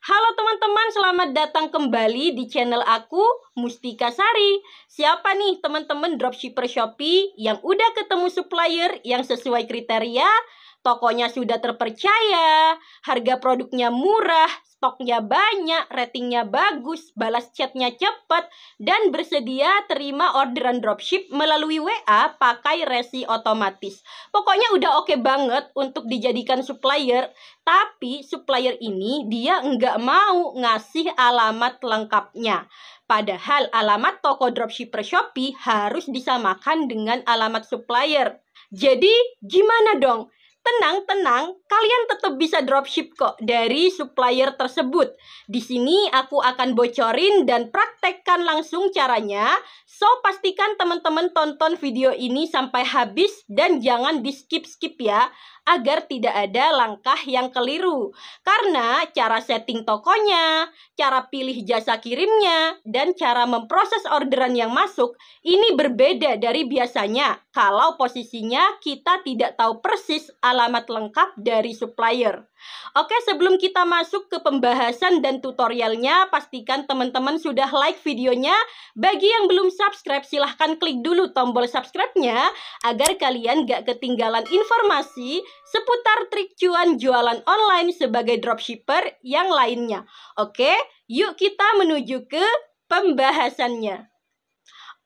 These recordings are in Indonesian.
Halo teman-teman, selamat datang kembali di channel aku, Mustika Sari. Siapa nih teman-teman dropshipper Shopee yang udah ketemu supplier yang sesuai kriteria, tokonya sudah terpercaya, harga produknya murah, stoknya banyak, ratingnya bagus, balas chatnya cepat, dan bersedia terima orderan dropship melalui WA pakai resi otomatis. Pokoknya udah oke banget untuk dijadikan supplier. Tapi supplier ini dia nggak mau ngasih alamat lengkapnya. Padahal alamat toko dropshipper Shopee harus disamakan dengan alamat supplier. Jadi gimana dong? Tenang, kalian tetap bisa dropship kok dari supplier tersebut. Di sini aku akan bocorin dan praktekkan langsung caranya. So, pastikan teman-teman tonton video ini sampai habis dan jangan di-skip-skip ya, agar tidak ada langkah yang keliru. Karena cara setting tokonya, cara pilih jasa kirimnya, dan cara memproses orderan yang masuk ini berbeda dari biasanya kalau posisinya kita tidak tahu persis alamat lengkap dari supplier. Oke, sebelum kita masuk ke pembahasan dan tutorialnya, pastikan teman-teman sudah like videonya. Bagi yang belum subscribe, silahkan klik dulu tombol subscribe-nya agar kalian gak ketinggalan informasi seputar trik cuan jualan online sebagai dropshipper yang lainnya. Oke, yuk kita menuju ke pembahasannya.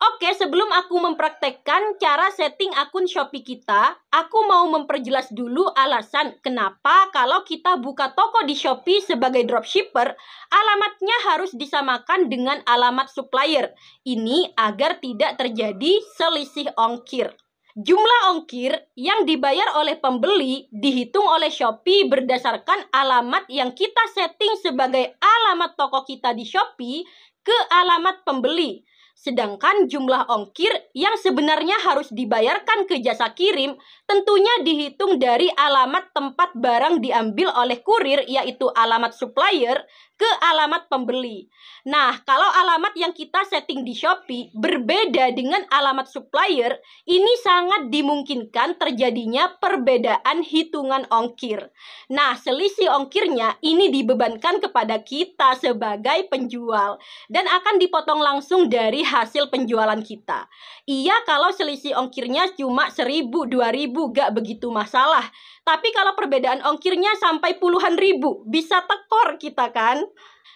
Oke, sebelum aku mempraktekkan cara setting akun Shopee kita, aku mau memperjelas dulu alasan kenapa kalau kita buka toko di Shopee sebagai dropshipper, alamatnya harus disamakan dengan alamat supplier. Ini agar tidak terjadi selisih ongkir. Jumlah ongkir yang dibayar oleh pembeli dihitung oleh Shopee berdasarkan alamat yang kita setting sebagai alamat toko kita di Shopee ke alamat pembeli. Sedangkan jumlah ongkir yang sebenarnya harus dibayarkan ke jasa kirim tentunya dihitung dari alamat tempat barang diambil oleh kurir, yaitu alamat supplier, ke alamat pembeli. Nah, kalau alamat yang kita setting di Shopee berbeda dengan alamat supplier, ini sangat dimungkinkan terjadinya perbedaan hitungan ongkir. Nah, selisih ongkirnya ini dibebankan kepada kita sebagai penjual dan akan dipotong langsung dari hasil penjualan kita. Iya, kalau selisih ongkirnya cuma 1.000, 2.000 gak begitu masalah. Tapi kalau perbedaan ongkirnya sampai puluhan ribu, bisa tekor kita kan?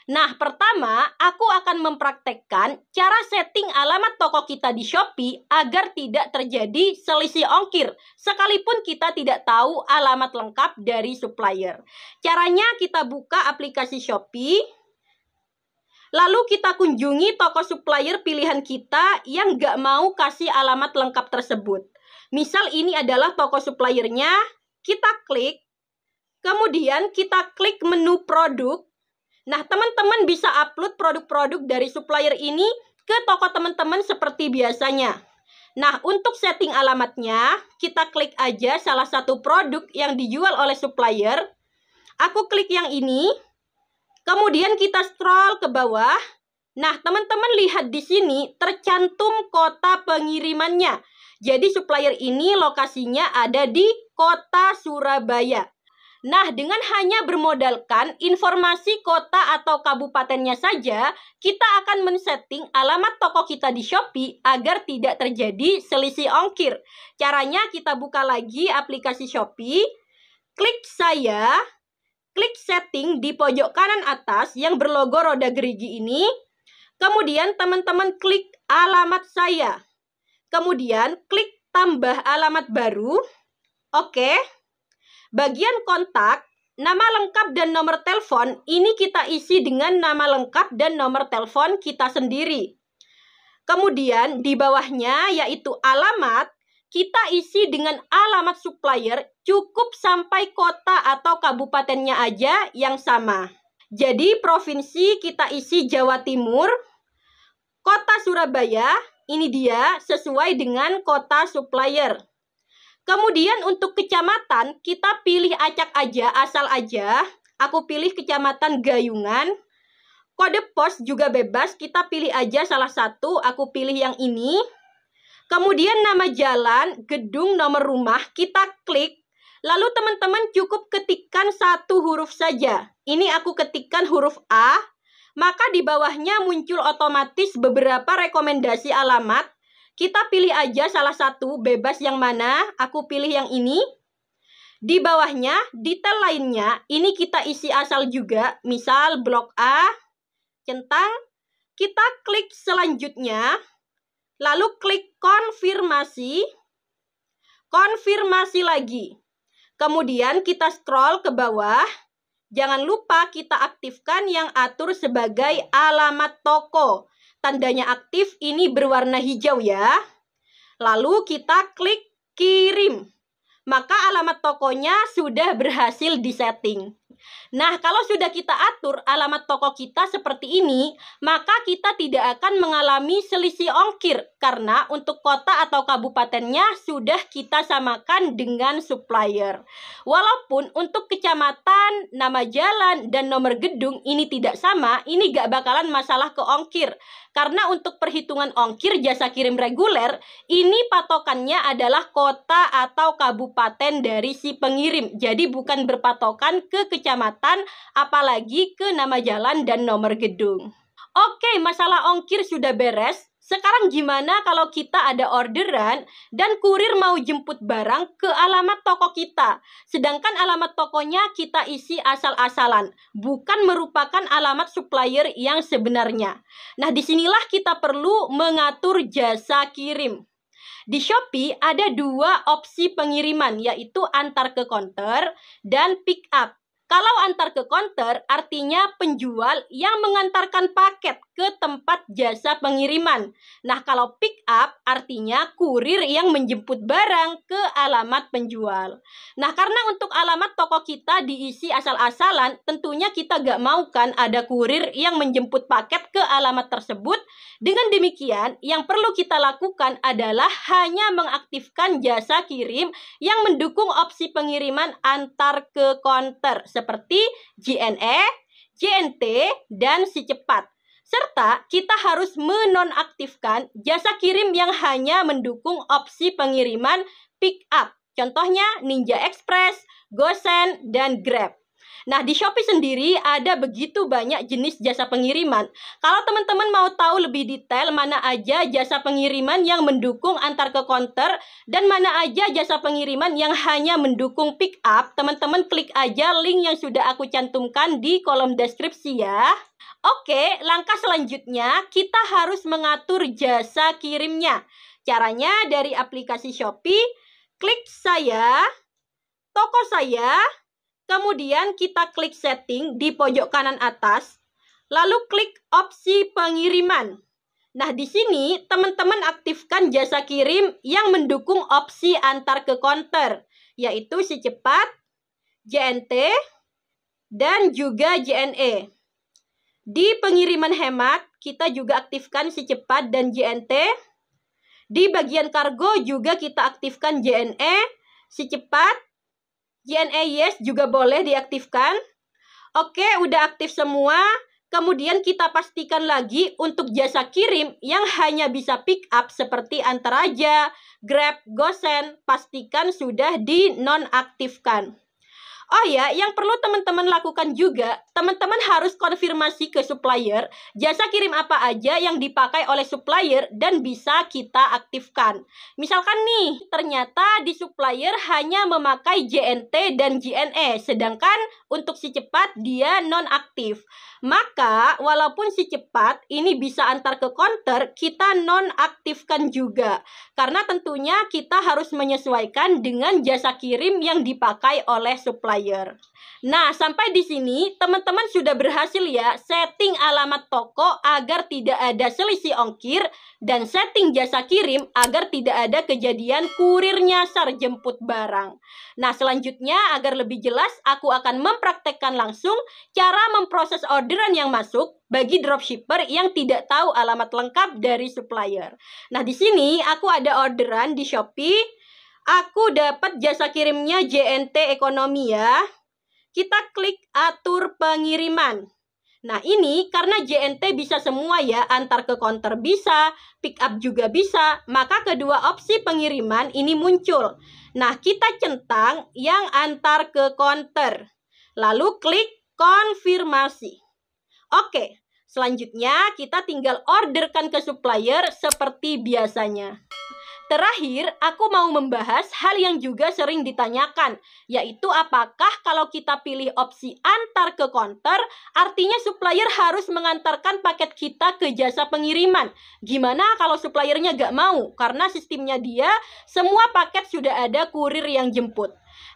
Nah, pertama, aku akan mempraktekkan cara setting alamat toko kita di Shopee agar tidak terjadi selisih ongkir, sekalipun kita tidak tahu alamat lengkap dari supplier. Caranya kita buka aplikasi Shopee, lalu kita kunjungi toko supplier pilihan kita yang gak mau kasih alamat lengkap tersebut. Misal ini adalah toko suppliernya, kita klik, kemudian kita klik menu produk. Nah, teman-teman bisa upload produk-produk dari supplier ini ke toko teman-teman seperti biasanya. Nah, untuk setting alamatnya, kita klik aja salah satu produk yang dijual oleh supplier. Aku klik yang ini, kemudian kita scroll ke bawah. Nah, teman-teman lihat di sini tercantum kota pengirimannya. Jadi supplier ini lokasinya ada di Kota Surabaya. Nah, dengan hanya bermodalkan informasi kota atau kabupatennya saja, kita akan men-setting alamat toko kita di Shopee agar tidak terjadi selisih ongkir. Caranya kita buka lagi aplikasi Shopee, klik saya, klik setting di pojok kanan atas yang berlogo roda gerigi ini, kemudian teman-teman klik alamat saya. Kemudian klik tambah alamat baru. Oke. Bagian kontak, nama lengkap dan nomor telepon ini kita isi dengan nama lengkap dan nomor telepon kita sendiri. Kemudian di bawahnya yaitu alamat, kita isi dengan alamat supplier, cukup sampai kota atau kabupatennya aja yang sama. Jadi provinsi kita isi Jawa Timur, kota Surabaya, ini dia sesuai dengan kota supplier. Kemudian untuk kecamatan, kita pilih acak aja, asal aja. Aku pilih kecamatan Gayungan. Kode pos juga bebas, kita pilih aja salah satu, aku pilih yang ini. Kemudian nama jalan, gedung, nomor rumah, kita klik. Lalu teman-teman cukup ketikkan satu huruf saja. ini aku ketikkan huruf A, maka di bawahnya muncul otomatis beberapa rekomendasi alamat. Kita pilih aja salah satu, bebas yang mana, aku pilih yang ini. Di bawahnya, detail lainnya, ini kita isi asal juga, misal blok A, centang, kita klik selanjutnya, lalu klik konfirmasi, konfirmasi lagi. Kemudian kita scroll ke bawah, jangan lupa kita aktifkan yang atur sebagai alamat toko. Tandanya aktif ini berwarna hijau ya. Lalu kita klik kirim. Maka alamat tokonya sudah berhasil disetting. Nah, kalau sudah kita atur alamat toko kita seperti ini, maka kita tidak akan mengalami selisih ongkir karena untuk kota atau kabupatennya sudah kita samakan dengan supplier. Walaupun untuk kecamatan, nama jalan, dan nomor gedung ini tidak sama, ini gak bakalan masalah ke ongkir. Karena untuk perhitungan ongkir jasa kirim reguler, ini patokannya adalah kota atau kabupaten dari si pengirim. Jadi bukan berpatokan ke kecamatan, apalagi ke nama jalan dan nomor gedung. Oke, masalah ongkir sudah beres. Sekarang gimana kalau kita ada orderan dan kurir mau jemput barang ke alamat toko kita, sedangkan alamat tokonya kita isi asal-asalan, bukan merupakan alamat supplier yang sebenarnya. Nah, disinilah kita perlu mengatur jasa kirim. Di Shopee ada dua opsi pengiriman, yaitu antar ke konter dan pick up. Kalau antar ke konter, artinya penjual yang mengantarkan paket ke tempat jasa pengiriman. Nah, kalau pick up, artinya kurir yang menjemput barang ke alamat penjual. Nah, karena untuk alamat toko kita diisi asal-asalan, tentunya kita gak mau kan ada kurir yang menjemput paket ke alamat tersebut. Dengan demikian, yang perlu kita lakukan adalah hanya mengaktifkan jasa kirim yang mendukung opsi pengiriman antar ke konter seperti JNE, JNT, dan Si Cepat. Serta kita harus menonaktifkan jasa kirim yang hanya mendukung opsi pengiriman pick up. Contohnya Ninja Express, GoSend, dan Grab. Nah, di Shopee sendiri ada begitu banyak jenis jasa pengiriman. Kalau teman-teman mau tahu lebih detail mana aja jasa pengiriman yang mendukung antar ke konter dan mana aja jasa pengiriman yang hanya mendukung pick up, teman-teman klik aja link yang sudah aku cantumkan di kolom deskripsi ya. Oke, langkah selanjutnya kita harus mengatur jasa kirimnya. Caranya dari aplikasi Shopee, klik saya, toko saya, kemudian kita klik setting di pojok kanan atas, lalu klik opsi pengiriman. Nah, di sini teman-teman aktifkan jasa kirim yang mendukung opsi antar ke konter, yaitu Si Cepat, JNT, dan juga JNE. Di pengiriman hemat, kita juga aktifkan Si Cepat dan JNT. Di bagian kargo juga kita aktifkan JNE, Si Cepat, JNE Yes juga boleh diaktifkan. Oke, udah aktif semua. Kemudian kita pastikan lagi untuk jasa kirim yang hanya bisa pick up seperti Antaraja, Grab, GoSend, pastikan sudah dinonaktifkan. Oh ya, yang perlu teman-teman lakukan juga, teman-teman harus konfirmasi ke supplier jasa kirim apa aja yang dipakai oleh supplier dan bisa kita aktifkan. Misalkan nih, ternyata di supplier hanya memakai JNT dan JNE, sedangkan untuk Si Cepat dia nonaktif. Maka, walaupun Si Cepat ini bisa antar ke konter, kita nonaktifkan juga. Karena tentunya kita harus menyesuaikan dengan jasa kirim yang dipakai oleh supplier. Nah, sampai di sini teman-teman sudah berhasil ya setting alamat toko agar tidak ada selisih ongkir dan setting jasa kirim agar tidak ada kejadian kurir nyasar jemput barang. Nah, selanjutnya agar lebih jelas aku akan mempraktekkan langsung cara memproses orderan yang masuk bagi dropshipper yang tidak tahu alamat lengkap dari supplier. Nah, di sini aku ada orderan di Shopee. Aku dapat jasa kirimnya JNT Ekonomi ya. Kita klik atur pengiriman. Nah, ini karena JNT bisa semua ya, antar ke konter bisa, pick up juga bisa, maka kedua opsi pengiriman ini muncul. Nah, kita centang yang antar ke konter. Lalu klik konfirmasi. Oke, selanjutnya kita tinggal orderkan ke supplier seperti biasanya. Terakhir, aku mau membahas hal yang juga sering ditanyakan, yaitu apakah kalau kita pilih opsi antar ke konter, artinya supplier harus mengantarkan paket kita ke jasa pengiriman. Gimana kalau suppliernya gak mau? Karena sistemnya dia, semua paket sudah ada kurir yang jemput.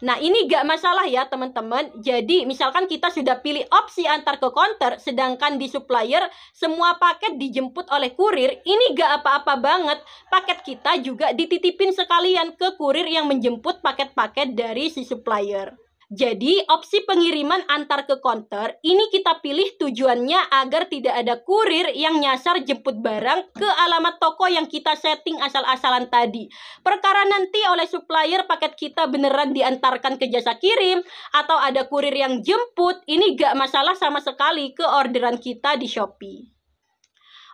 Nah, ini gak masalah ya teman-teman. Jadi misalkan kita sudah pilih opsi antar ke konter, sedangkan di supplier semua paket dijemput oleh kurir, ini gak apa-apa banget. Paket kita juga dititipin sekalian ke kurir yang menjemput paket-paket dari si supplier. Jadi, opsi pengiriman antar ke konter, ini kita pilih tujuannya agar tidak ada kurir yang nyasar jemput barang ke alamat toko yang kita setting asal-asalan tadi. Perkara nanti oleh supplier paket kita beneran diantarkan ke jasa kirim, atau ada kurir yang jemput, ini gak masalah sama sekali ke orderan kita di Shopee.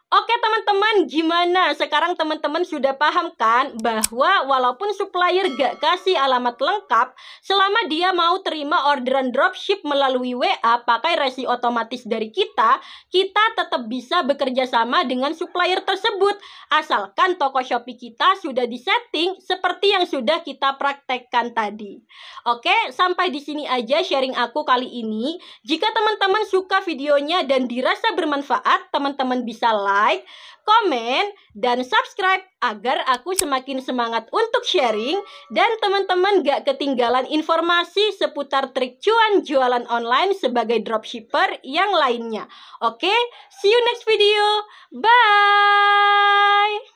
Oke teman-teman, gimana? Sekarang teman-teman sudah paham kan bahwa walaupun supplier gak kasih alamat lengkap, selama dia mau terima orderan dropship melalui WA pakai resi otomatis dari kita tetap bisa bekerja sama dengan supplier tersebut, asalkan toko Shopee kita sudah disetting seperti yang sudah kita praktekkan tadi. Oke, sampai di sini aja sharing aku kali ini. Jika teman-teman suka videonya dan dirasa bermanfaat, teman-teman bisa like, komen, dan subscribe agar aku semakin semangat untuk sharing dan teman-teman gak ketinggalan informasi seputar trik cuan jualan online sebagai dropshipper yang lainnya. Oke, see you next video. Bye!